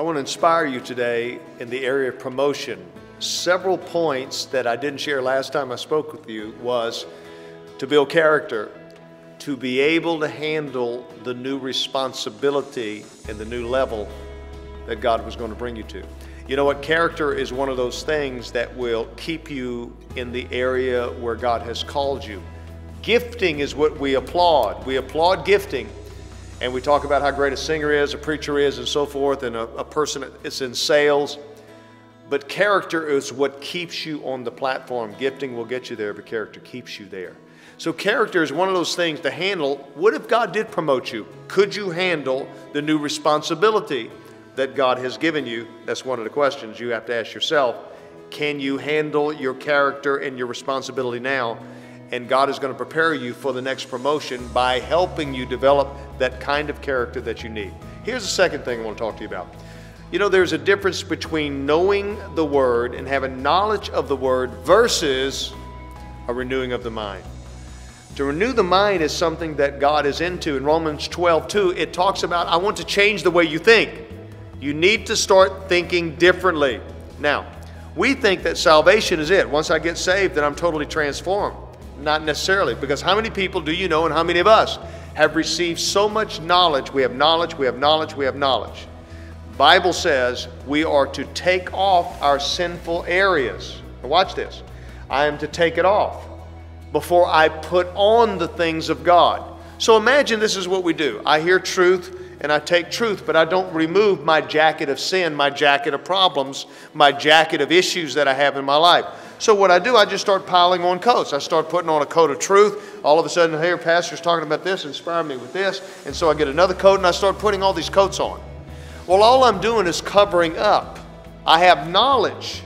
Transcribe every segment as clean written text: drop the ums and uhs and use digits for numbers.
want to inspire you today in the area of promotion. Several points that I didn't share last time I spoke with you was to build character, to be able to handle the new responsibility and the new level that God was going to bring you to. You know what? Character is one of those things that will keep you in the area where God has called you. Gifting is what we applaud. We applaud gifting. And we talk about how great a singer is, a preacher is, and so forth, and a person is in sales. But character is what keeps you on the platform. Gifting will get you there, but character keeps you there. So character is one of those things to handle. What if God did promote you? Could you handle the new responsibility that God has given you? That's one of the questions you have to ask yourself. Can you handle your character and your responsibility now? And God is going to prepare you for the next promotion by helping you develop that kind of character that you need. Here's the second thing I want to talk to you about. You know, there's a difference between knowing the Word and having knowledge of the Word versus a renewing of the mind. To renew the mind is something that God is into. In Romans 12:2, it talks about, I want to change the way you think. You need to start thinking differently. Now, we think that salvation is it. Once I get saved, then I'm totally transformed. Not necessarily, because how many people do you know and how many of us have received so much knowledge? We have knowledge, we have knowledge, we have knowledge. The Bible says we are to take off our sinful areas. Now watch this. I am to take it off before I put on the things of God. So imagine this is what we do. I hear truth and I take truth, but I don't remove my jacket of sin, my jacket of problems, my jacket of issues that I have in my life. So what I do, I just start piling on coats. I start putting on a coat of truth. All of a sudden, here, pastor's talking about this, inspire me with this. And so I get another coat and I start putting all these coats on. Well, all I'm doing is covering up. I have knowledge,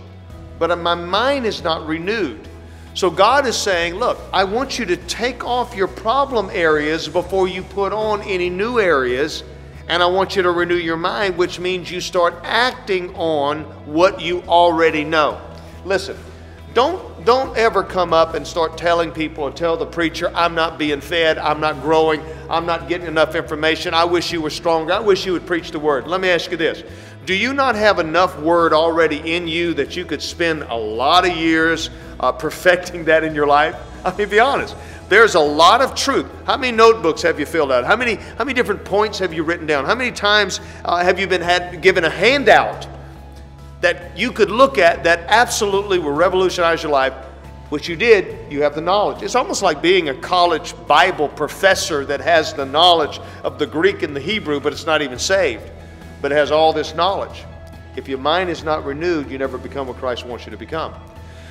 but my mind is not renewed. So God is saying, look, I want you to take off your problem areas before you put on any new areas. And I want you to renew your mind, which means you start acting on what you already know. Listen. Don't ever come up and start telling people or tell the preacher, I'm not being fed, I'm not growing, I'm not getting enough information, I wish you were stronger, I wish you would preach the word. Let me ask you this. Do you not have enough word already in you that you could spend a lot of years perfecting that in your life? I mean, be honest. There's a lot of truth. How many notebooks have you filled out? How many different points have you written down? How many times have you been given a handout that you could look at that absolutely will revolutionize your life? Which you did, you have the knowledge. It's almost like being a college Bible professor that has the knowledge of the Greek and the Hebrew, but it's not even saved, but it has all this knowledge. If your mind is not renewed, you never become what Christ wants you to become.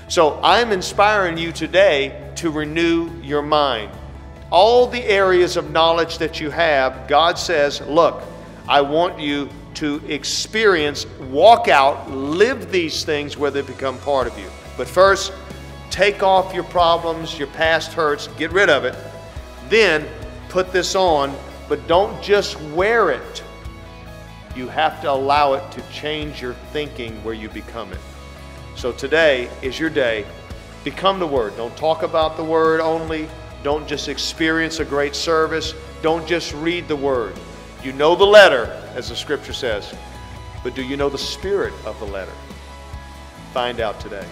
So I'm inspiring you today to renew your mind. All the areas of knowledge that you have, God says, look, I want you to experience, walk out, live these things where they become part of you. But first, take off your problems, your past hurts, get rid of it. Then put this on, but don't just wear it. You have to allow it to change your thinking where you become it. So today is your day. Become the Word. Don't talk about the Word only. Don't just experience a great service. Don't just read the Word. You know the letter, as the Scripture says, but do you know the spirit of the letter? Find out today.